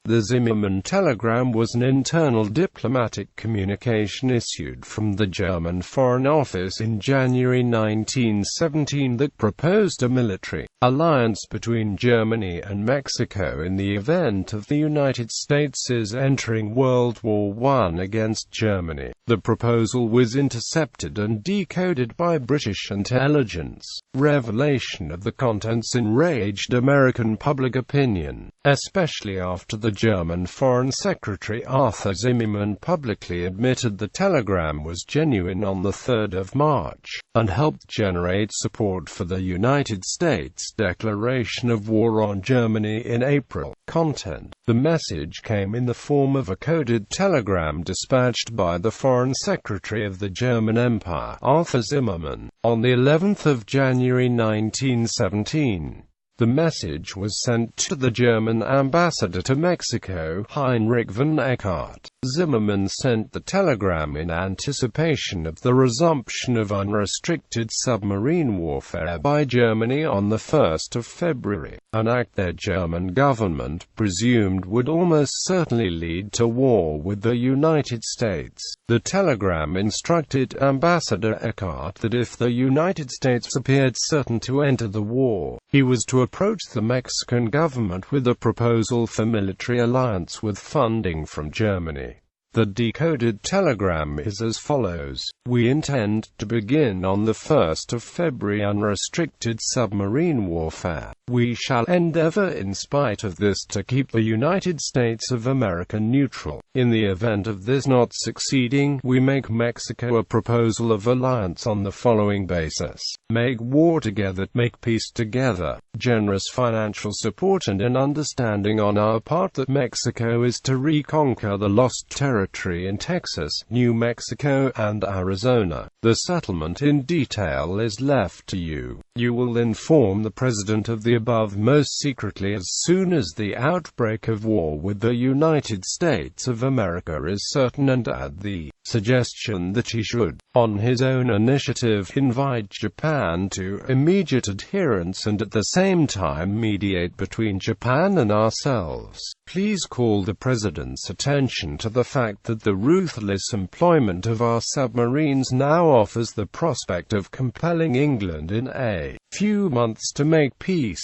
The Zimmermann telegram was an internal diplomatic communication issued from the German Foreign Office in January 1917 that proposed a military alliance between Germany and Mexico in the event of the United States' entering World War I against Germany. The proposal was intercepted and decoded by British intelligence. Revelation of the contents enraged American public opinion, especially after the German Foreign Secretary Arthur Zimmermann publicly admitted the telegram was genuine on the 3rd of March, and helped generate support for the United States' declaration of war on Germany in April. Content: the message came in the form of a coded telegram dispatched by the Foreign Secretary of the German Empire, Arthur Zimmermann, on the 11th of January 1917. The message was sent to the German ambassador to Mexico, Heinrich von Eckart. Zimmermann sent the telegram in anticipation of the resumption of unrestricted submarine warfare by Germany on the 1st of February, an act their German government presumed would almost certainly lead to war with the United States. The telegram instructed Ambassador Eckart that if the United States appeared certain to enter the war, he was to approach the Mexican government with a proposal for military alliance with funding from Germany. The decoded telegram is as follows: "We intend to begin on the 1st of February unrestricted submarine warfare. We shall endeavor in spite of this to keep the United States of America neutral. In the event of this not succeeding, we make Mexico a proposal of alliance on the following basis: make war together, make peace together, generous financial support and an understanding on our part that Mexico is to reconquer the lost territory in Texas, New Mexico, and Arizona. The settlement in detail is left to you. You will inform the President of the above most secretly as soon as the outbreak of war with the United States of America is certain, and add the suggestion that he should, on his own initiative, invite Japan to immediate adherence and at the same time mediate between Japan and ourselves. Please call the President's attention to the fact that the ruthless employment of our submarines now offers the prospect of compelling England in a few months to make peace."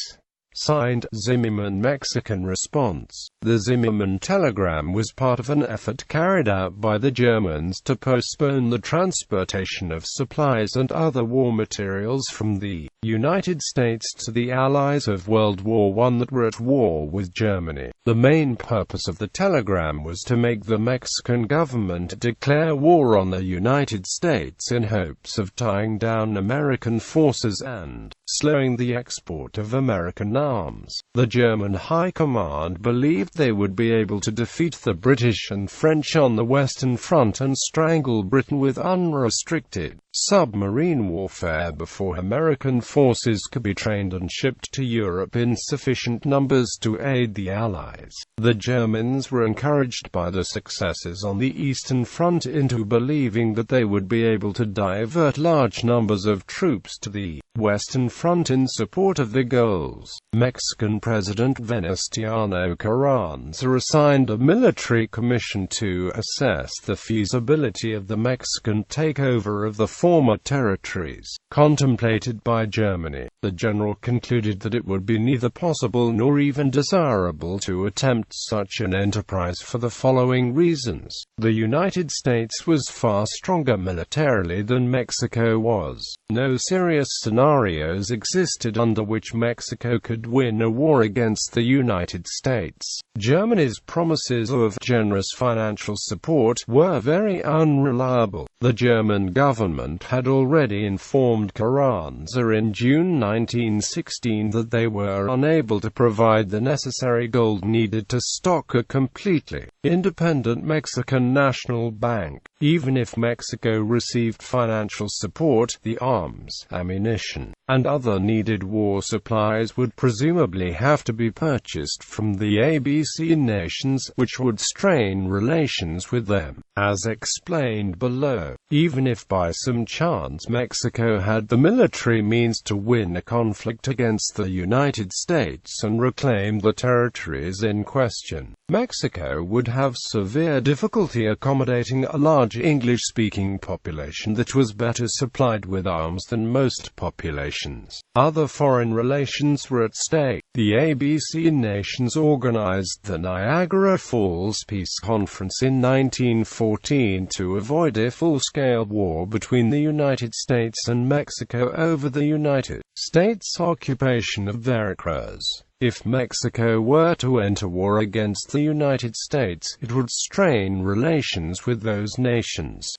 Signed, Zimmermann. Mexican response. The Zimmermann telegram was part of an effort carried out by the Germans to postpone the transportation of supplies and other war materials from the United States to the Allies of World War I that were at war with Germany. The main purpose of the telegram was to make the Mexican government declare war on the United States in hopes of tying down American forces and slowing the export of American arms. The German High Command believed they would be able to defeat the British and French on the Western Front and strangle Britain with unrestricted submarine warfare before American forces could be trained and shipped to Europe in sufficient numbers to aid the Allies. The Germans were encouraged by the successes on the Eastern Front into believing that they would be able to divert large numbers of troops to the Western Front in support of the goals. Mexican President Venustiano Carranza assigned a military commission to assess the feasibility of the Mexican takeover of the former territories contemplated by Germany. The general concluded that it would be neither possible nor even desirable to attempt such an enterprise for the following reasons. The United States was far stronger militarily than Mexico was. No serious scenarios existed under which Mexico could win a war against the United States. Germany's promises of generous financial support were very unreliable. The German government had already informed Carranza in June 1916 that they were unable to provide the necessary gold needed to stock a completely independent Mexican National Bank. Even if Mexico received financial support, the arms, ammunition, and other needed war supplies would presumably have to be purchased from the ABC nations, which would strain relations with them, as explained below. Even if by some chance Mexico had the military means to win a conflict against the United States and reclaim the territories in question, Mexico would have severe difficulty accommodating a large English-speaking population that was better supplied with arms than most populations. Other foreign relations were at stake. The ABC nations organized the Niagara Falls Peace Conference in 1914 to avoid a full-scale war between the United States and Mexico over the United States occupation of Veracruz. If Mexico were to enter war against the United States, it would strain relations with those nations.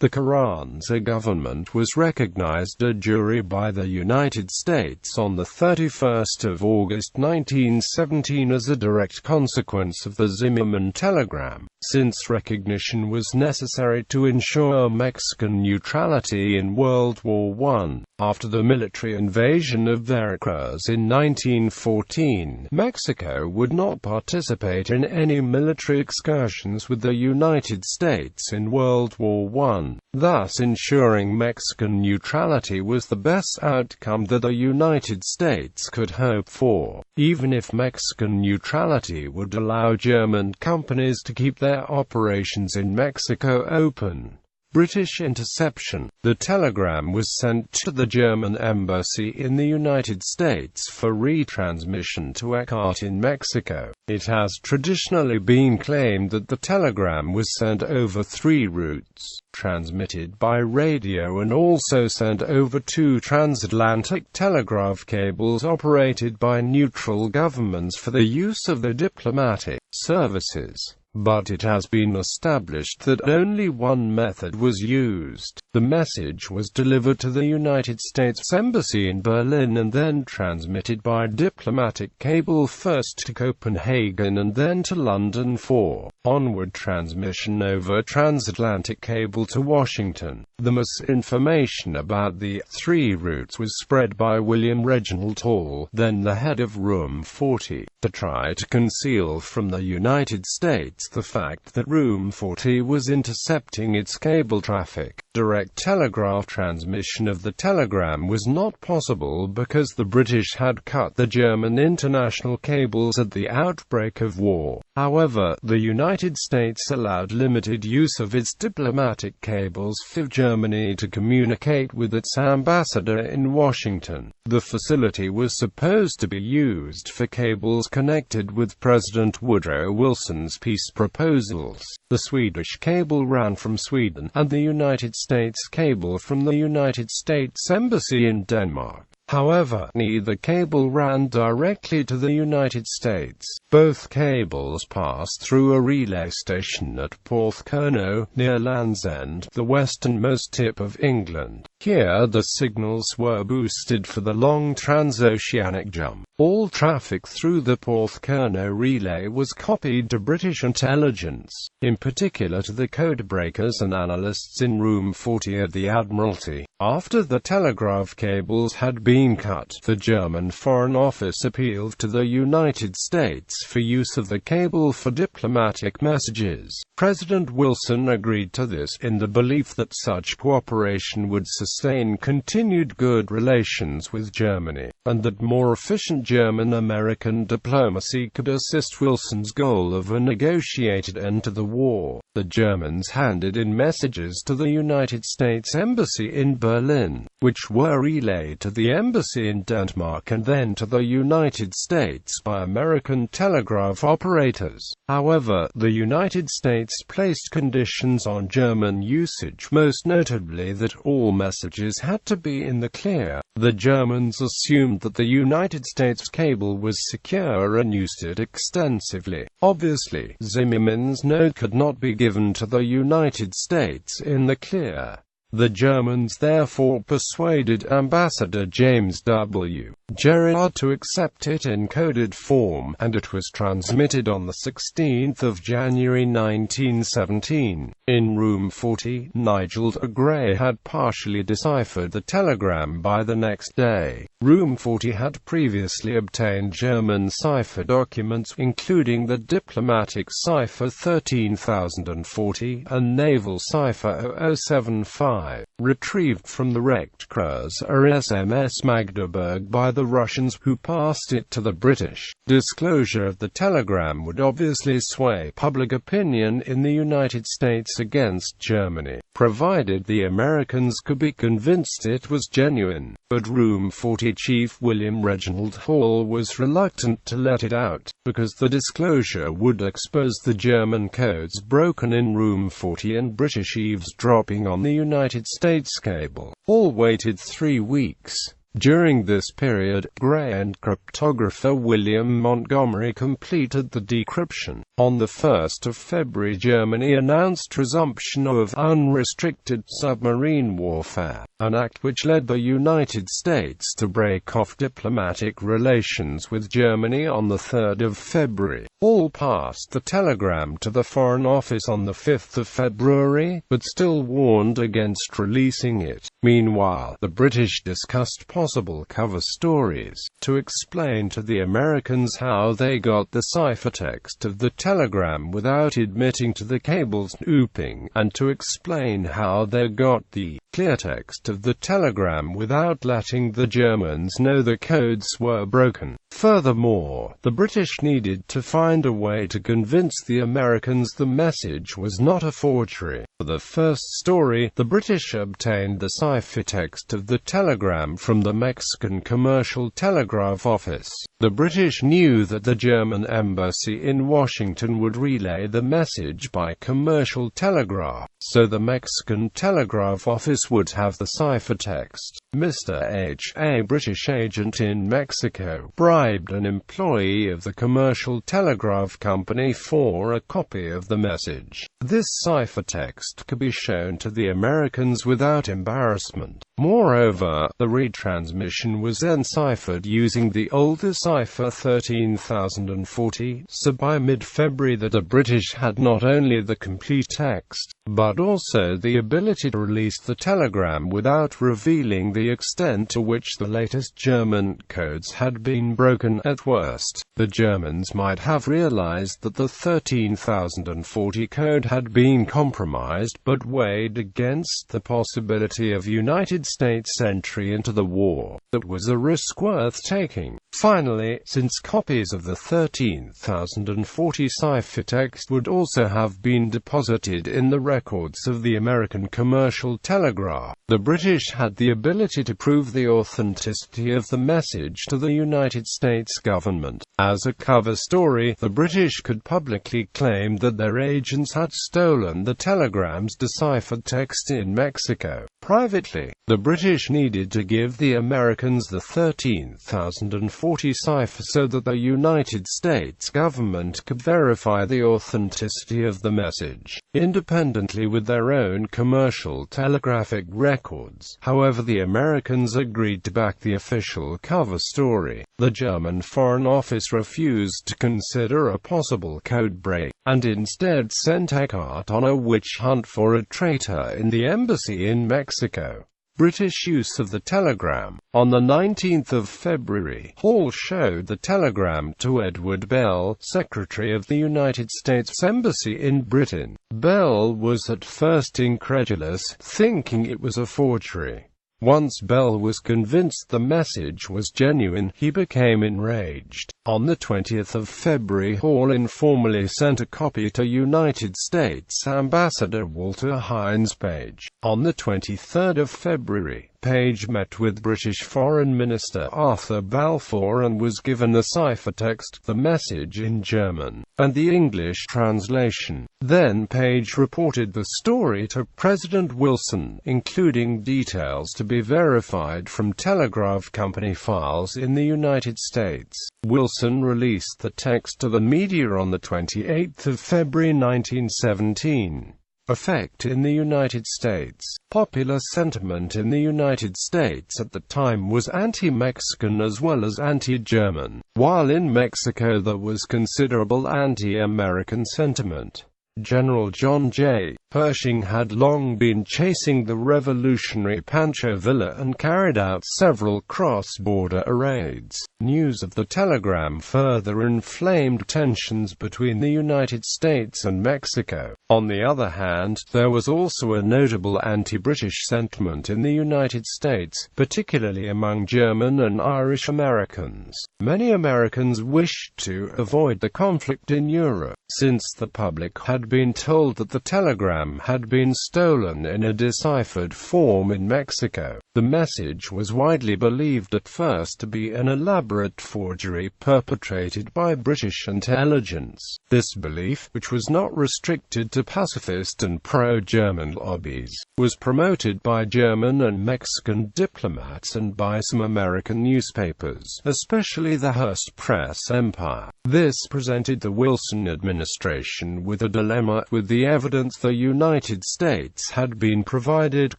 The Carranza government was recognized de jure by the United States on 31 August 1917 as a direct consequence of the Zimmermann telegram, since recognition was necessary to ensure Mexican neutrality in World War I. After the military invasion of Veracruz in 1914, Mexico would not participate in any military excursions with the United States in World War I. Thus ensuring Mexican neutrality was the best outcome that the United States could hope for, even if Mexican neutrality would allow German companies to keep their operations in Mexico open. British interception. The telegram was sent to the German embassy in the United States for retransmission to Eckhart in Mexico. It has traditionally been claimed that the telegram was sent over 3 routes, transmitted by radio and also sent over 2 transatlantic telegraph cables operated by neutral governments for the use of the diplomatic services. But it has been established that only one method was used. The message was delivered to the United States Embassy in Berlin and then transmitted by diplomatic cable first to Copenhagen and then to London for onward transmission over transatlantic cable to Washington. The misinformation about the 3 routes was spread by William Reginald Hall, then the head of Room 40, to try to conceal from the United States the fact that Room 40 was intercepting its cable traffic. Direct telegraph transmission of the telegram was not possible because the British had cut the German international cables at the outbreak of war. However, the United States allowed limited use of its diplomatic cables for Germany to communicate with its ambassador in Washington. The facility was supposed to be used for cables connected with President Woodrow Wilson's peace proposals. The Swedish cable ran from Sweden, and the United States cable from the United States Embassy in Denmark. However, neither cable ran directly to the United States. Both cables passed through a relay station at Porthcurno, near Land's End, the westernmost tip of England. Here the signals were boosted for the long transoceanic jump. All traffic through the Porthcurno relay was copied to British intelligence, in particular to the codebreakers and analysts in Room 40 at the Admiralty. After the telegraph cables had been cut, the German Foreign Office appealed to the United States for use of the cable for diplomatic messages. President Wilson agreed to this, in the belief that such cooperation would sustain continued good relations with Germany, and that more efficient German-American diplomacy could assist Wilson's goal of a negotiated end to the war. The Germans handed in messages to the United States Embassy in Berlin, which were relayed to the embassy in Denmark and then to the United States by American telegraph operators. However, the United States placed conditions on German usage, most notably that all messages had to be in the clear. The Germans assumed that the United States cable was secure and used it extensively. Obviously, Zimmermann's note could not be given to the United States in the clear. The Germans therefore persuaded Ambassador James W. Gerard to accept it in coded form, and it was transmitted on 16 January 1917. In room 40, Nigel Gray had partially deciphered the telegram by the next day. Room 40 had previously obtained German cipher documents, including the diplomatic cipher 13040 and naval cipher 0075, retrieved from the wrecked cruiser SMS Magdeburg by the Russians, who passed it to the British. Disclosure of the telegram would obviously sway public opinion in the United States against Germany, provided the Americans could be convinced it was genuine. But Room 40 Chief William Reginald Hall was reluctant to let it out, because the disclosure would expose the German codes broken in Room 40 and British eavesdropping on the United States cable. Hall waited 3 weeks. During this period, Gray and cryptographer William Montgomery completed the decryption. On 1 February, Germany announced resumption of unrestricted submarine warfare, an act which led the United States to break off diplomatic relations with Germany on 3 February. Hall passed the telegram to the Foreign Office on 5 February, but still warned against releasing it. Meanwhile, the British discussed possible cover stories to explain to the Americans how they got the ciphertext of the telegram without admitting to the cable snooping, and to explain how they got the cleartext of the telegram without letting the Germans know the codes were broken. Furthermore, the British needed to find a way to convince the Americans the message was not a forgery. For the first story, the British obtained the ciphertext of the telegram from the Mexican Commercial Telegraph Office. The British knew that the German embassy in Washington would relay the message by commercial telegraph, so the Mexican Telegraph Office would have the ciphertext. Mr. H., a British agent in Mexico, bribed an employee of the Commercial Telegraph Company for a copy of the message. This ciphertext could be shown to the Americans without embarrassment. Moreover, the retransmission was then ciphered using the older cipher 13040, so by mid-February the British had not only the complete text, but also the ability to release the telegram without revealing the extent to which the latest German codes had been broken. At worst, the Germans might have realized that the 13040 code had been compromised, but weighed against the possibility of United States entry into the war. That was a risk worth taking. Finally, since copies of the 13040 ciphertext would also have been deposited in the records of the American Commercial Telegraph, the British had the ability to prove the authenticity of the message to the United States government. As a cover story, the British could publicly claim that their agents had stolen the telegram's deciphered text in Mexico. Privately, the British needed to give the Americans the 13040 cipher so that the United States government could verify the authenticity of the message, independently with their own commercial telegraphic records. However, the Americans agreed to back the official cover story. The German Foreign Office refused to consider a possible code break, and instead sent Eckhart on a witch hunt for a traitor in the embassy in Mexico. British use of the telegram. On 19 February, Hall showed the telegram to Edward Bell, Secretary of the United States Embassy in Britain. Bell was at first incredulous, thinking it was a forgery. Once Bell was convinced the message was genuine, he became enraged. On 20 February, Hall informally sent a copy to United States Ambassador Walter Hines Page. On 23 February, Page met with British Foreign Minister Arthur Balfour and was given the ciphertext, the message in German, and the English translation. Then Page reported the story to President Wilson, including details to be verified from Telegraph Company files in the United States. Wilson released the text to the media on 28 February 1917. Effect in the United States. Popular sentiment in the United States at the time was anti-Mexican as well as anti-German, while in Mexico there was considerable anti-American sentiment. General John J. Pershing had long been chasing the revolutionary Pancho Villa and carried out several cross-border raids. News of the telegram further inflamed tensions between the United States and Mexico. On the other hand, there was also a notable anti-British sentiment in the United States, particularly among German and Irish Americans. Many Americans wished to avoid the conflict in Europe, since the public had been told that the telegram had been stolen in a deciphered form in Mexico. The message was widely believed at first to be an elaborate forgery perpetrated by British intelligence. This belief, which was not restricted to pacifist and pro-German lobbies, was promoted by German and Mexican diplomats and by some American newspapers, especially the Hearst Press Empire. This presented the Wilson administration with a dilemma. With the evidence the United States had been provided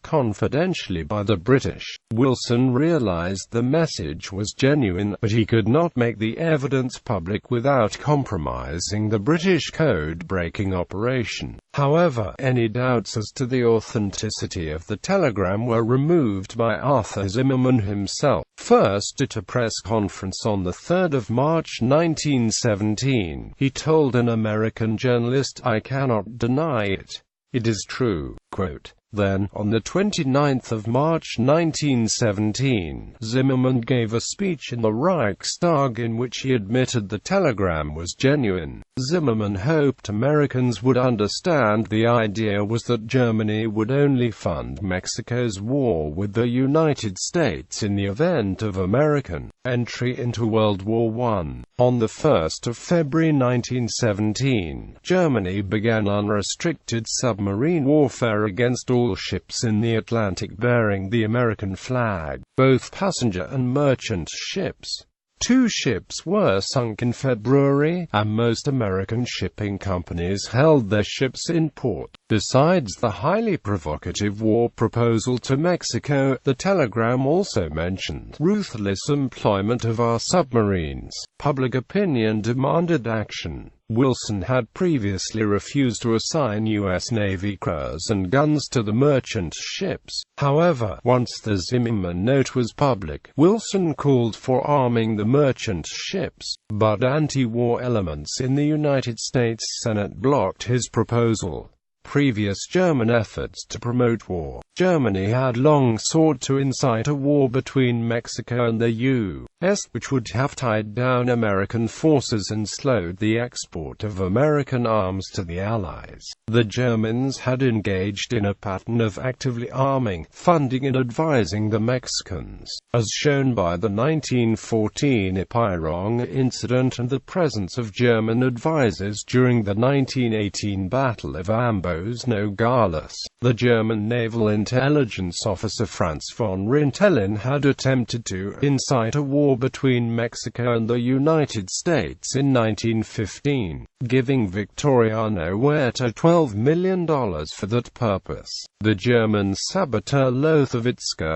confidentially by the British, Wilson realized the message was genuine, but he could not make the evidence public without compromising the British code-breaking operation. However, any doubts as to the authenticity of the telegram were removed by Arthur Zimmermann himself. First, at a press conference on 3 March 1917, he told an American journalist, "I cannot deny it. It is true." Quote. Then, on 29 March 1917, Zimmermann gave a speech in the Reichstag in which he admitted the telegram was genuine. Zimmermann hoped Americans would understand the idea was that Germany would only fund Mexico's war with the United States in the event of American entry into World War I. On 1 February 1917, Germany began unrestricted submarine warfare against all ships in the Atlantic bearing the American flag, both passenger and merchant ships. 2 ships were sunk in February, and most American shipping companies held their ships in port. Besides the highly provocative war proposal to Mexico, the telegram also mentioned ruthless employment of our submarines. Public opinion demanded action. Wilson had previously refused to assign U.S. Navy crews and guns to the merchant ships. However, once the Zimmermann note was public, Wilson called for arming the merchant ships, but anti-war elements in the United States Senate blocked his proposal. Previous German efforts to promote war. Germany had long sought to incite a war between Mexico and the U.S., which would have tied down American forces and slowed the export of American arms to the Allies. The Germans had engaged in a pattern of actively arming, funding and advising the Mexicans, as shown by the 1914 Epirong incident and the presence of German advisors during the 1918 Battle of Ambos Nogales. The German naval intelligence officer Franz von Rintelen had attempted to incite a war between Mexico and the United States in 1915, giving Victoriano Huerta $12 million for that purpose. The German saboteur Lothar,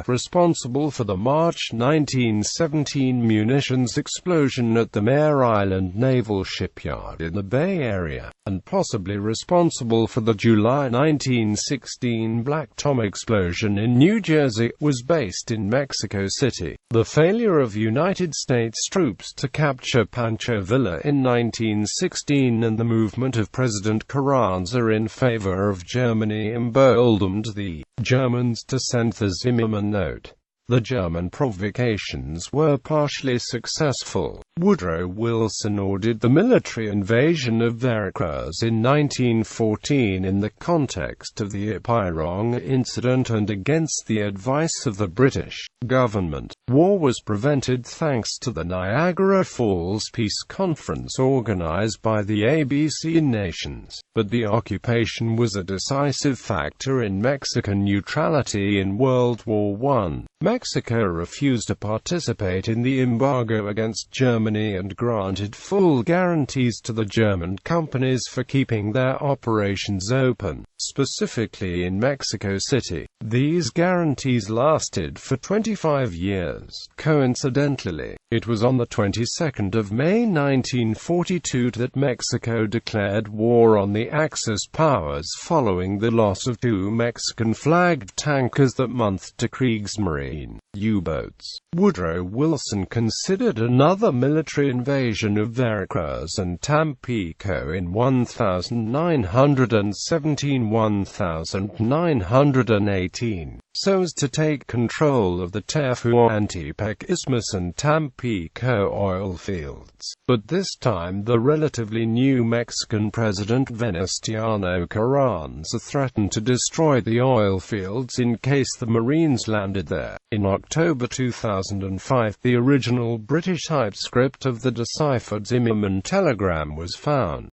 responsible for the March 1917 munitions explosion at the Mare Island Naval Shipyard in the Bay Area, and possibly responsible for the July 1916 Black Tom explosion in New Jersey, was based in Mexico City. The failure of United States troops to capture Pancho Villa in 1916 and the movement of President Carranza in favor of Germany emboldened the Germans to send the Zimmermann note. The German provocations were partially successful. Woodrow Wilson ordered the military invasion of Veracruz in 1914 in the context of the Epirong incident and against the advice of the British government. War was prevented thanks to the Niagara Falls Peace Conference organized by the ABC nations, but the occupation was a decisive factor in Mexican neutrality in World War I. Mexico refused to participate in the embargo against Germany and granted full guarantees to the German companies for keeping their operations open, specifically in Mexico City. These guarantees lasted for 25 years. Coincidentally, it was on the 22nd of May 1942 that Mexico declared war on the Axis powers following the loss of 2 Mexican-flagged tankers that month to Kriegsmarine U-boats. Woodrow Wilson considered another military invasion of Veracruz and Tampico in 1917–1918, so as to take control of the Tehuantepec Isthmus and Tampico oil fields. But this time the relatively new Mexican president Venustiano Carranza threatened to destroy the oil fields in case the Marines landed there. In October 2005, the original British typescript of the deciphered Zimmermann telegram was found.